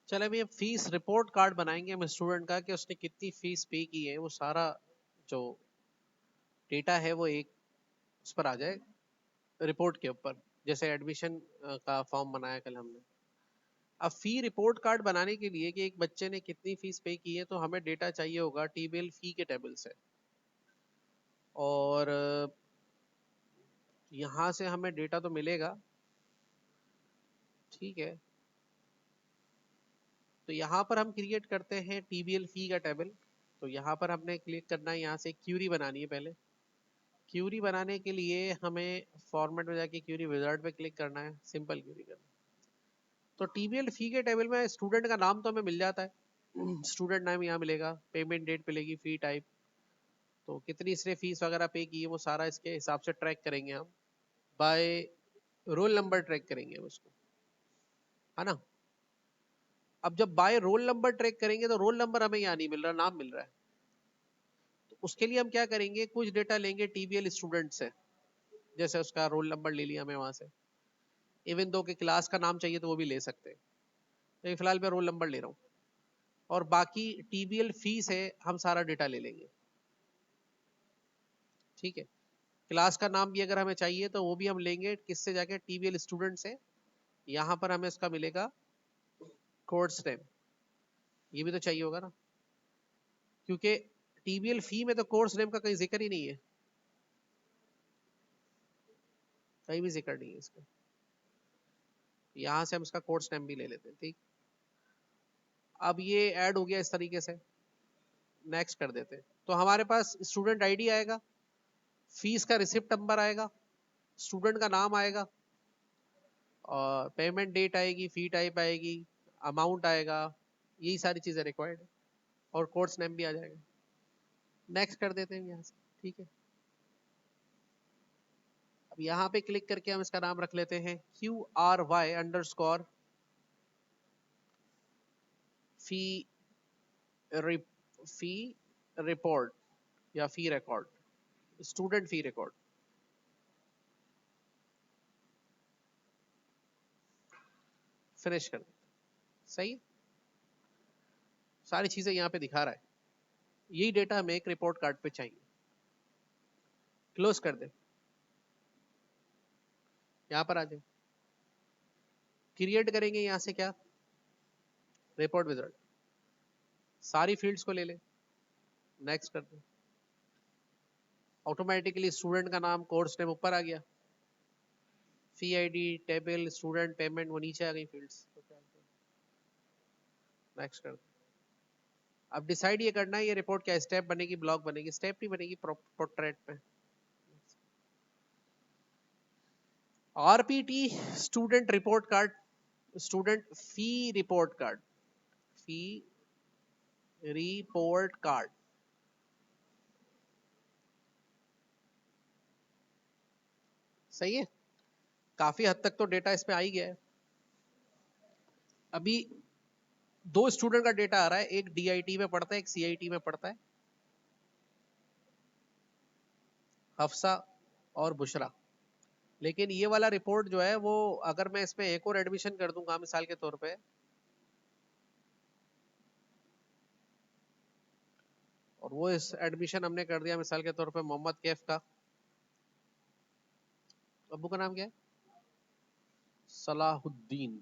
चले अभी हम फीस रिपोर्ट कार्ड बनाएंगे हम स्टूडेंट का कि उसने कितनी फीस पे की है, वो सारा जो डेटा है वो एक उस पर आ जाए रिपोर्ट के ऊपर, जैसे एडमिशन का फॉर्म बनाया कल हमने। अब फी रिपोर्ट कार्ड बनाने के लिए कि एक बच्चे ने कितनी फीस पे की है तो हमें डेटा चाहिए होगा टीबीएल फी के टेबल से, और यहाँ से हमें डेटा तो मिलेगा, ठीक है। तो यहाँ पर हम क्रिएट करते हैं टीबीएल फी का टेबल। तो यहाँ पर हमने क्लिक करना है, यहाँ से क्यूरी बनानी है। पहले क्यूरी बनाने के लिए हमें फॉर्मेट में जाके क्यूरी विजार्ड पे क्लिक करना है, सिंपल क्यूरी करना है। तो टीबीएल फी के टेबल में स्टूडेंट का नाम तो हमें मिल जाता है, स्टूडेंट नाम यहाँ मिलेगा, पेमेंट डेट मिलेगी, फी टाइप, तो कितनी इसने फीस वगैरह पे की है वो सारा इसके हिसाब से ट्रैक करेंगे हम। बाय रोल नंबर ट्रैक करेंगे उसको, है ना। अब जब बाय रोल नंबर ट्रैक करेंगे तो रोल नंबर हमें यहाँ नहीं मिल रहा, नाम मिल रहा है। तो उसके लिए हम क्या करेंगे, कुछ डेटा लेंगे टीबीएल स्टूडेंट से, जैसे उसका रोल नंबर ले लिया हमें वहां से, इवन दो के क्लास का नाम चाहिए तो वो भी ले सकते हैं, लेकिन फिलहाल मैं रोल नंबर ले रहा हूँ। और बाकी टीबीएल फीस है, हम सारा डेटा ले लेंगे, ठीक है। क्लास का नाम भी अगर हमें चाहिए तो वो भी हम लेंगे, किससे जाके, टीबीएल स्टूडेंट से। यहाँ पर हमें इसका मिलेगा कोर्स नेम, ये भी तो चाहिए होगा ना, क्योंकि टीबीएल फी में तो कोर्स नेम का कहीं जिक्र ही नहीं है, कहीं भी जिक्र नहीं है इसका। यहाँ से हम इसका कोर्स नेम भी ले लेते हैं, ठीक। अब ये ऐड हो गया इस तरीके से, नेक्स्ट कर देते हैं। तो हमारे पास स्टूडेंट आईडी आएगा, फीस का रिसिप्ट नंबर आएगा, स्टूडेंट का नाम आएगा, और पेमेंट डेट आएगी, फी टाइप आएगी, अमाउंट आएगा, यही सारी चीजें रिक्वायर्ड है, और कोर्स नेम भी आ जाएगा। नेक्स्ट कर देते हैं यहाँ से, ठीक है। अब यहाँ पे क्लिक करके हम इसका नाम रख लेते हैं QRY_ फी फी रिपोर्ट या फी रिकॉर्ड, स्टूडेंट फी रिकॉर्ड। फिनिश कर, सही है। सारी चीजें यहाँ पे दिखा रहा है, यही डेटा हमें एक रिपोर्ट कार्ड पे चाहिए। क्लोज कर दे, यहाँ पर आ जाए, क्रिएट करेंगे यहाँ से क्या, रिपोर्ट विजार्ड, सारी फील्ड्स को ले ले, नेक्स्ट कर दे। ऑटोमेटिकली स्टूडेंट का नाम, कोर्स नेम ऊपर आ गया, फी आईडी, टेबल, स्टूडेंट, पेमेंट वो नीचे आ गई फील्ड्स, नेक्स्ट कर दे। अब डिसाइड ये करना है ये रिपोर्ट क्या स्टेप बनेगी, ब्लॉक बनेगी, स्टेप नहीं बनेगी पोर्ट्रेट पे। RPT student report card, student fee report card, fee report card, सही है। काफी हद तक तो डेटा इसमें आ ही गया है। अभी दो स्टूडेंट का डेटा आ रहा है, एक डीआईटी में पढ़ता है, एक सीआईटी में पढ़ता है, हफ्सा और बुशरा। लेकिन ये वाला रिपोर्ट जो है वो, अगर मैं इसमें एक और एडमिशन कर दूंगा मिसाल के तौर पे, और वो इस एडमिशन हमने कर दिया मिसाल के तौर पे मोहम्मद कैफ का, अब्बू का नाम क्या है, सलाहुद्दीन।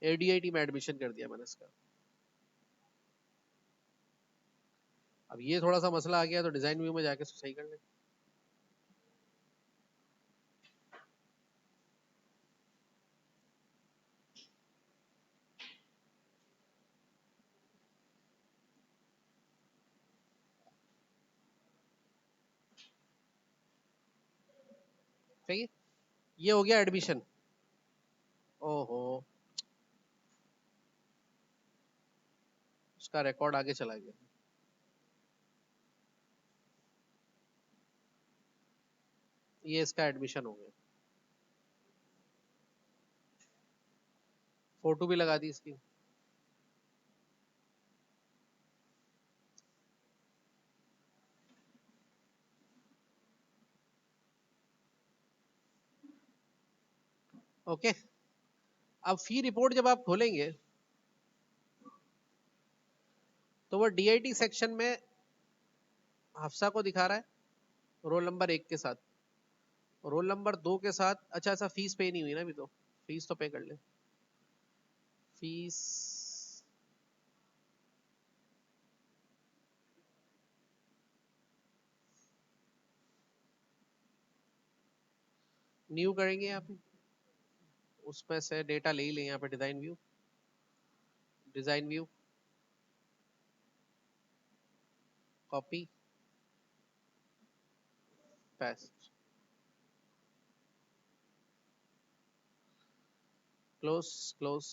एडीआईटी में एडमिशन कर दिया मैंने इसका। अब ये थोड़ा सा मसला आ गया तो डिजाइन व्यू में जाके इसको सही कर ले। सही है, ये हो गया एडमिशन। ओहो, उसका रिकॉर्ड आगे चला गया। ये इसका एडमिशन हो गया, फोटो भी लगा दी इसकी। ओके, अब फी रिपोर्ट जब आप खोलेंगे तो वो डीआईटी सेक्शन में हफ्सा को दिखा रहा है रोल नंबर 1 के साथ, रोल नंबर 2 के साथ। अच्छा ऐसा फीस पे नहीं हुई ना अभी, तो फीस तो पे कर ले। फीस न्यू करेंगे यहाँ पे, उसमें से डेटा ले ही लें यहाँ पे, design view, design view, copy paste, close close.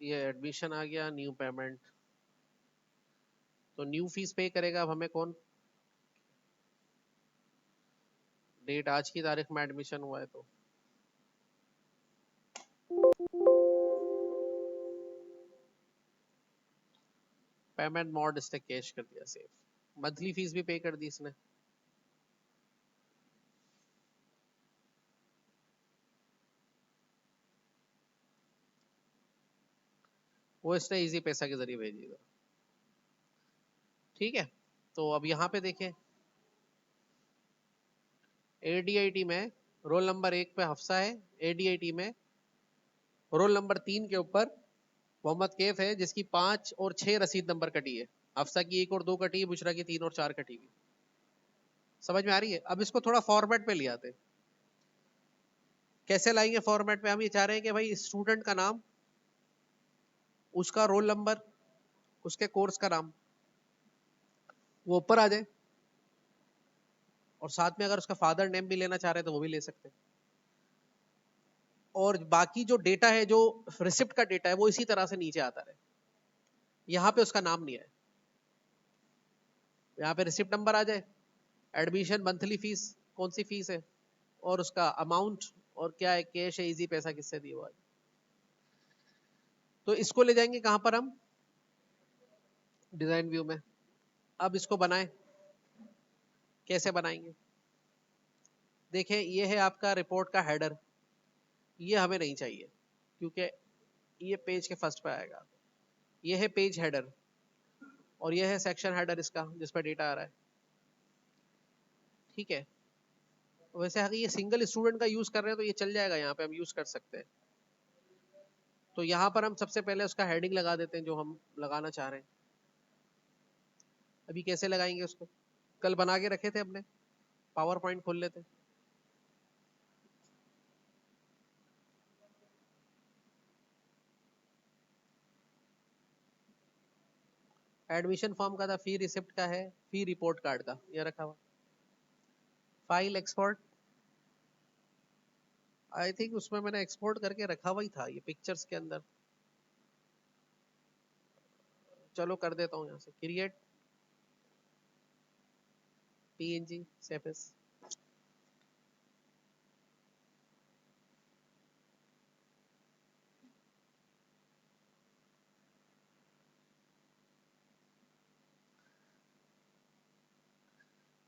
ये एडमिशन आ गया, न्यू पेमेंट। तो न्यू फीस पे करेगा अब हमें कौन? डेट आज की तारीख में एडमिशन हुआ है तो पेमेंट मोड इसने कैश कर दिया सेव। मंथली फीस भी पे कर दी इसने। वो इसने इजी पैसा के जरिए भेजी था। ठीक है, तो अब यहाँ पे देखें एडीआईटी में रोल नंबर 1 पे हफ्सा है, एडीआईटी में रोल नंबर 3 के ऊपर मोहम्मद कैफ है, जिसकी 5 और 6 रसीद नंबर कटी है। हफ्सा की 1 और 2 कटी है, बुशरा की 3 और 4 कटी हुई। समझ में आ रही है? अब इसको थोड़ा फॉर्मेट पे ले आते हैं। कैसे लाएंगे फॉर्मेट पे? हम ये चाह रहे हैं कि भाई स्टूडेंट का नाम, उसका रोल नंबर, उसके कोर्स का नाम वो ऊपर आ जाए, और साथ में अगर उसका फादर नेम भी लेना चाह रहे हैं तो वो भी ले सकते हैं। और बाकी जो डेटा है, जो रिसिप्ट का डेटा है, वो इसी तरह से नीचे आता रहे। यहाँ पे उसका नाम नहीं है, यहाँ पे रिसिप्ट नंबर आ जाए, एडमिशन मंथली फीस कौन सी फीस है, और उसका अमाउंट, और क्या है, कैश है, इजी पैसा किससे दिया हुआ है। तो इसको ले जाएंगे कहां पर हम? डिजाइन व्यू में। अब इसको बनाएं, कैसे बनाएंगे? देखें, ये है आपका रिपोर्ट का हेडर, ये हमें नहीं चाहिए क्योंकि ये पेज के फर्स्ट पे आएगा। ये है पेज हेडर, और ये है सेक्शन हेडर इसका, जिस पर डेटा आ रहा है। ठीक है, वैसे अगर ये सिंगल स्टूडेंट का यूज कर रहे हैं तो ये चल जाएगा, यहाँ पे हम यूज कर सकते हैं। तो यहाँ पर हम सबसे पहले उसका हेडिंग लगा देते हैं जो हम लगाना चाह रहे हैं। अभी कैसे लगाएंगे उसको? कल बना के रखे थे अपने, पावर पॉइंट खोल लेते हैं। एडमिशन फॉर्म का था, फी रिसिप्ट का है, फी रिपोर्ट कार्ड का ये रखा हुआ। फाइल एक्सपोर्ट, आई थिंक उसमें मैंने एक्सपोर्ट करके रखा हुआ ही था ये पिक्चर्स के अंदर। चलो कर देता हूँ यहाँ से, क्रिएट पीएनजी सेफेस।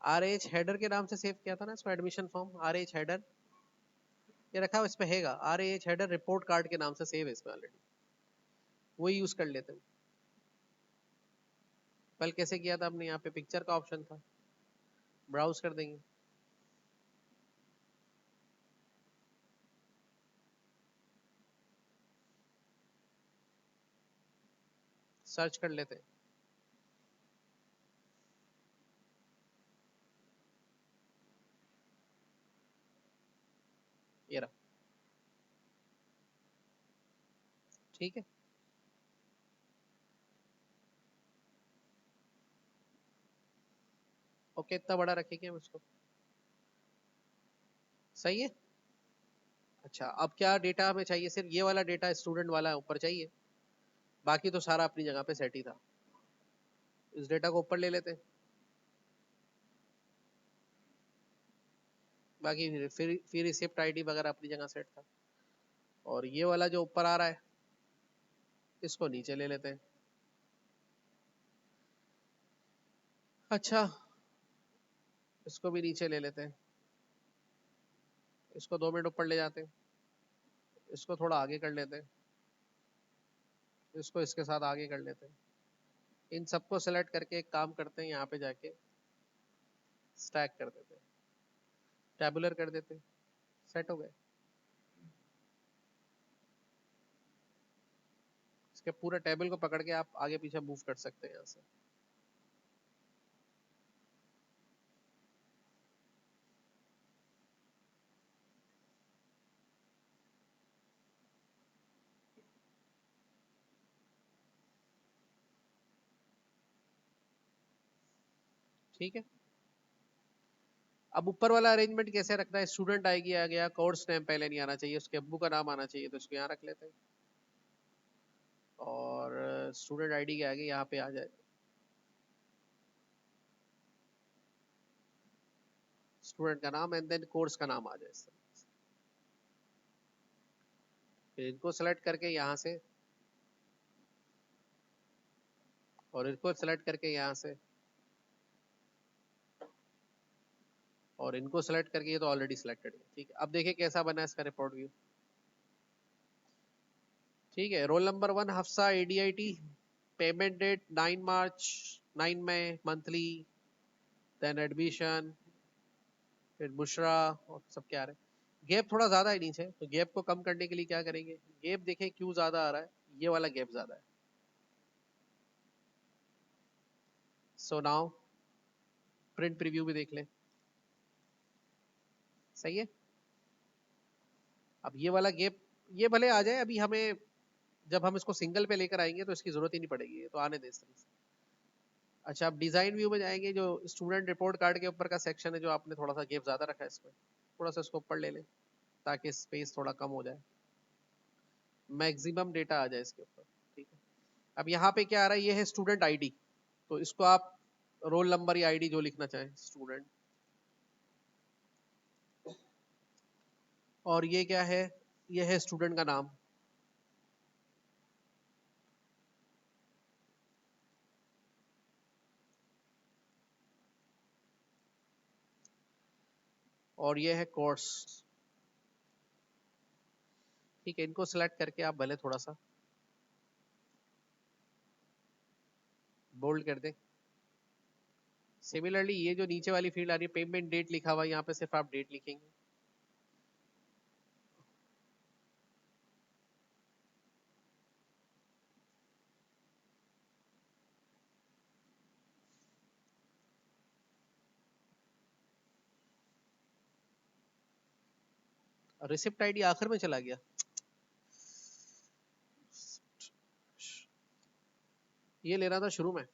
आर एच हेडर के नाम से सेव किया था ना इसको, admission form R H header ये रखा हुआ, इस पे हैगा R H header report card के नाम से सेव है इसमें ऑलरेडी, वही यूज कर लेते हैं। कल कैसे किया था हमने? यहाँ पे पिक्चर का ऑप्शन था, ब्राउज कर देंगे, सर्च कर लेते हैं। ये रहा। ठीक है, ओके, इतना बड़ा रखेंगे हम इसको, सही है। अच्छा, अब क्या डेटा हमें चाहिए? सिर्फ ये वाला डेटा स्टूडेंट वाला ऊपर चाहिए, बाकी तो सारा अपनी जगह पे सेट ही था। इस डेटा को ऊपर ले लेते हैं। बाकी फिर रिसिप्ट आईडी वगैरह अपनी जगह सेट था। और ये वाला जो ऊपर आ रहा है इसको नीचे ले लेते हैं। अच्छा, इसको भी नीचे ले लेते हैं। इसको 2 मिनट ऊपर ले जाते हैं। इसको थोड़ा आगे कर लेते हैं। इसको इसके साथ आगे कर लेते हैं। इन सबको सेलेक्ट करके एक काम करते हैं, यहाँ पे जाके स्टैक कर देते हैं, टैबुलर कर देते हैं। सेट हो गए। इसके पूरे टेबल को पकड़ के आप आगे पीछे मूव कर सकते हैं यहाँ से। ठीक है। अब ऊपर वाला अरेंजमेंट कैसे रखना है? स्टूडेंट आएगी आ गया, कोर्स नेम पहले नहीं आना चाहिए, उसके अब्बू का नाम आना चाहिए, तो इसको यहाँ रख लेते हैं। और स्टूडेंट आईडी के आगे यहाँ पे आ जाए स्टूडेंट का नाम एंड देन कोर्स का नाम आ जाए। फिर इनको सेलेक्ट करके यहाँ से, और इनको सेलेक्ट करके यहाँ से, और इनको सेलेक्ट करके, ये तो ऑलरेडी सिलेक्टेड है। ठीक है, अब देखिए कैसा बना है इसका रिपोर्ट व्यू। ठीक है, roll number 1 Hafsa ADIT, payment date 9 March, 9 मई मंथली, देन एडमिशन, फिर बुशरा, और सब क्या आ रहा है। गैप थोड़ा ज्यादा है नीचे, तो गैप को कम करने के लिए क्या करेंगे? गैप देखें क्यों ज्यादा आ रहा है, ये वाला गैप ज्यादा है। सो नाउ प्रिंट प्रीव्यू भी देख लें। सही है। अब ये वाला गैप ये भले आ जाए, अभी हमें जब हम इसको सिंगल पे लेकर आएंगे तो इसकी जरूरत ही नहीं पड़ेगी, तो आने दें इस तरह से। अच्छा, अब डिजाइन व्यू में जाएंगे, जो स्टूडेंट रिपोर्ट कार्ड के ऊपर का सेक्शन है, जो आपने थोड़ा सा गैप ज्यादा रखा है इसमें, थोड़ा सा इसको ऊपर ले लें ताकि स्पेस थोड़ा कम हो जाए, मैक्सिमम डेटा आ जाए इसके ऊपर। ठीक है। अब यहाँ पे क्या आ रहा है? ये है स्टूडेंट आईडी, तो इसको आप रोल नंबर या आईडी जो लिखना चाहें, स्टूडेंट। और ये क्या है? ये है स्टूडेंट का नाम। और ये है कोर्स। ठीक है, इनको सिलेक्ट करके आप भले थोड़ा सा बोल्ड कर दें। सिमिलरली ये जो नीचे वाली फील्ड आ रही है, पेमेंट डेट लिखा हुआ है, यहाँ पे सिर्फ आप डेट लिखेंगे। रिसिप्ट आईडी आखिर में चला गया। ये लेना था शुरू में।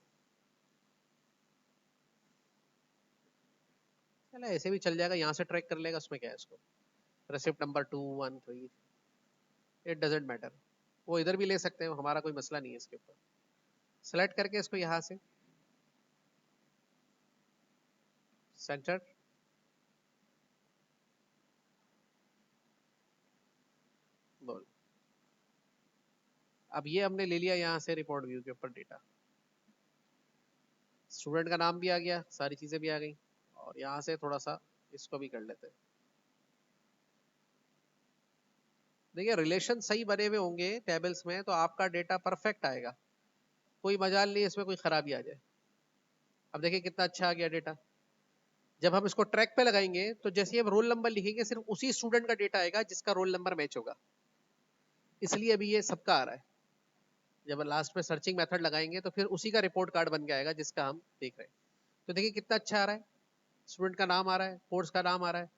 चलो ऐसे भी चल जाएगा, यहाँ से ट्रैक कर लेगा, उसमें क्या है इसको। Receipt number 213, it doesn't matter. वो इधर भी ले सकते हैं, हमारा कोई मसला नहीं है इसके ऊपर। सेलेक्ट करके इसको यहाँ से सेंटर, बोल। अब ये हमने ले लिया यहाँ से रिपोर्ट व्यू के ऊपर डेटा, स्टूडेंट का नाम भी आ गया, सारी चीजें भी आ गई। और यहाँ से थोड़ा सा इसको भी कर लेते हैं। देखिए रिलेशन सही बने हुए होंगे टेबल्स में तो आपका डेटा परफेक्ट आएगा, कोई मजाल नहीं इसमें कोई खराबी आ जाए। अब देखिए कितना अच्छा आ गया डेटा। जब हम इसको ट्रैक पे लगाएंगे तो जैसे हम रोल नंबर लिखेंगे, सिर्फ उसी स्टूडेंट का डेटा आएगा जिसका रोल नंबर मैच होगा, इसलिए अभी ये सबका आ रहा है। जब लास्ट में सर्चिंग मेथड लगाएंगे तो फिर उसी का रिपोर्ट कार्ड बन के आएगा जिसका हम देख रहे हैं। तो देखिए कितना अच्छा आ रहा है, स्टूडेंट का नाम आ रहा है, कोर्स का नाम आ रहा है।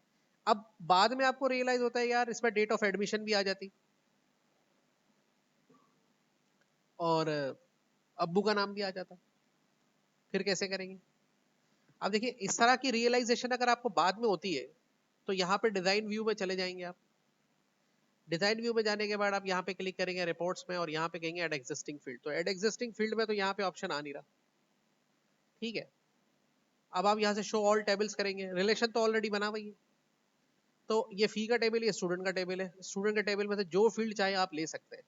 अब बाद में आपको रियलाइज होता है यार इसमें डेट ऑफ एडमिशन भी आ जाती, और अब्बू का नाम भी आ जाता, फिर कैसे करेंगे? अब देखिए इस तरह की रियलाइजेशन अगर आपको बाद में होती है, तो यहाँ पे डिजाइन व्यू में चले जाएंगे आप। डिजाइन व्यू में जाने के बाद आप यहाँ पे क्लिक करेंगे रिपोर्ट्स में, और यहाँ पे कहेंगे एड एग्जिस्टिंग फील्ड, तो एड एग्जिस्टिंग फील्ड में तो यहाँ पे ऑप्शन आ नहीं रहा। ठीक है, अब आप यहाँ से शो ऑल टेबल्स करेंगे, रिलेशन तो ऑलरेडी बना हुआ है, तो ये फी का टेबल, ये स्टूडेंट का टेबल है। स्टूडेंट के टेबल में से जो फील्ड चाहे आप ले सकते हैं।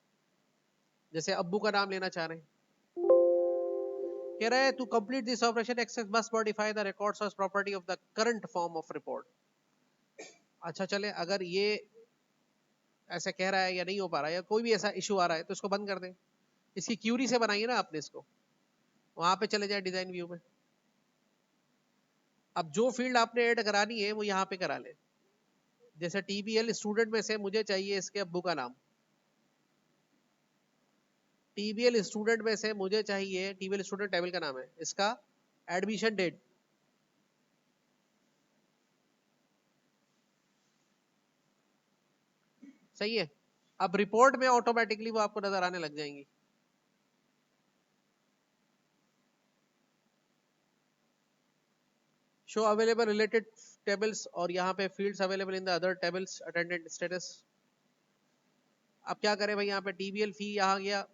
जैसे अब्बू का नाम लेना चाह रहे हैं, कह रहा है to complete this operation access must modify the records as property of the current form of report. अच्छा चले, अगर ये ऐसे कह रहा है या नहीं हो पा रहा है या कोई भी ऐसा इशू आ रहा है तो इसको बंद कर दें। इसकी क्यूरी से बनाइए ना आपने इसको, वहां पे चले जाए डिजाइन व्यू में। अब जो फील्ड आपने ऐड करानी है वो यहाँ पे करा ले। जैसे टीबीएल स्टूडेंट में से मुझे चाहिए इसके अब्बू का नाम। टीबीएल स्टूडेंट में से मुझे चाहिए, टीबीएल स्टूडेंट टेबल का नाम है इसका, एडमिशन डेट। सही है। अब रिपोर्ट में ऑटोमेटिकली वो आपको नजर आने लग जाएंगी। शो अवेलेबल रिलेटेड टेबल्स, और यहाँ पे fields available in the other tables, attendant status. अब क्या करें भाई, यहाँ पे टीबीएल फी यहाँ गया,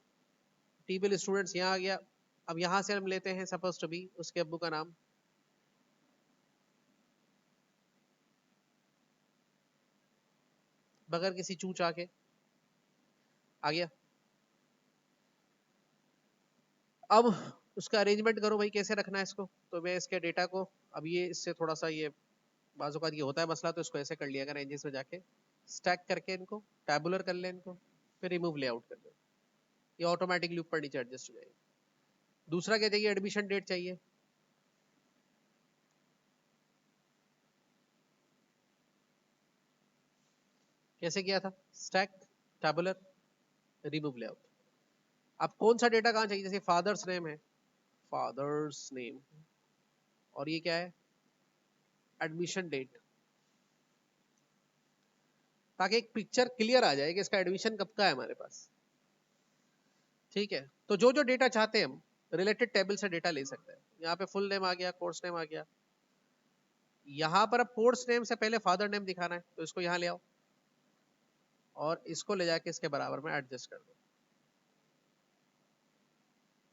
टीबीएल स्टूडेंट्स यहाँ आ गया। अब यहाँ से हम लेते हैं सपोज टू बी उसके अब्बू का नाम, बगैर किसी चूचा के आ गया। अब उसका अरेंजमेंट करो भाई, कैसे रखना है इसको। तो मैं इसके डेटा को, अब ये इससे थोड़ा सा ये बाजू का ये होता है मसला, तो इसको ऐसे कर लिया, अगर रेंजेस में जाके स्टैक करके इनको टैबुलर कर ले इनको, फिर रिमूव लेआउट कर दो, ये ऑटोमेटिकली ऊपर नीचे एडजस्ट हो जाएगी। दूसरा क्या चाहिए, एडमिशन डेट चाहिए। कैसे किया था, स्टैक, टैबुलर, रिमूव लेआउट। अब कौन सा डेटा कहाँ चाहिए, जैसे फादर्स नेम है, फादर्स नेम, और ये क्या है, एडमिशन डेट, ताकि एक पिक्चर क्लियर आ जाए कि इसका एडमिशन कब का है हमारे पास। ठीक है, तो जो जो डेटा चाहते हैं हम रिलेटेड टेबल से डेटा ले सकते हैं। यहाँ पे फुल नेम आ गया, कोर्स नेम आ गया। यहाँ पर अब कोर्स नेम से पहले फादर नेम दिखाना है, तो इसको यहाँ ले आओ और इसको ले जाके इसके बराबर में एडजस्ट कर दो।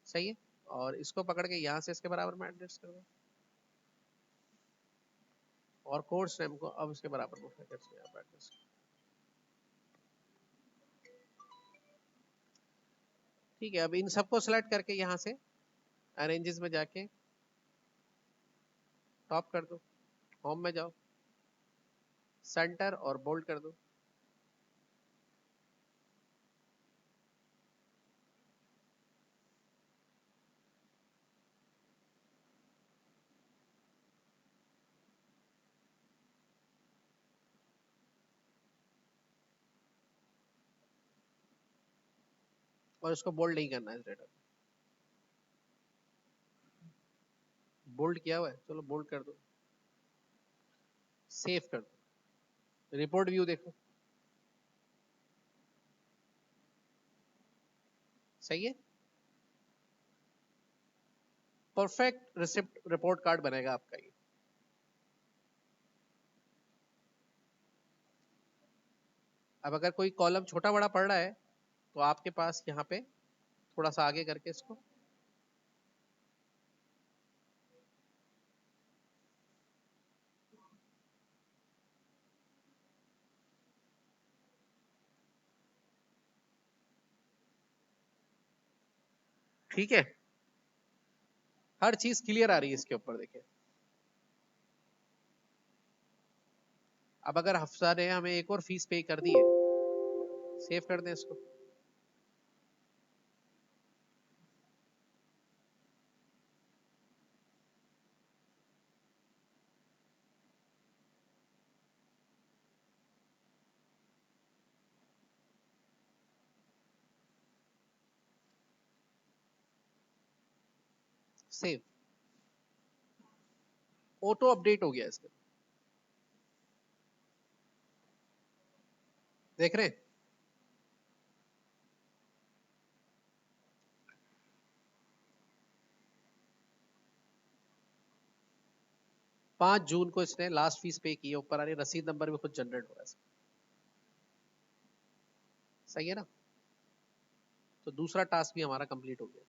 सही है, और इसको पकड़ के यहाँ से इसके बराबर में एडजस्ट कर दो, और कोर्स नेम को अब इसके बराबर में एडजस्ट। ठीक है, अब इन सबको सिलेक्ट करके यहाँ से अरेंजेस में जाके टॉप कर दो, होम में जाओ, सेंटर और बोल्ड कर दो। और इसको बोल्ड नहीं करना है इस डेटा को, बोल्ड किया हुआ है, चलो बोल्ड कर दो, सेव कर दो, रिपोर्ट व्यू देखो। सही है, परफेक्ट रिसिप्ट रिपोर्ट कार्ड बनेगा आपका ये। अब अगर कोई कॉलम छोटा बड़ा पड़ रहा है तो आपके पास यहाँ पे थोड़ा सा आगे करके इसको, ठीक है, हर चीज क्लियर आ रही है इसके ऊपर देखिए। अब अगर हफ्ता ने हमें एक और फीस पे कर दी है, सेव कर दें इसको। सेव, ऑटो अपडेट हो गया इसमें, देख रहे हैं। 5 जून को इसने लास्ट फीस पे की है, ऊपर आ रही रसीद नंबर भी खुद जनरेट हो रहा है। सही है ना, तो दूसरा टास्क भी हमारा कंप्लीट हो गया।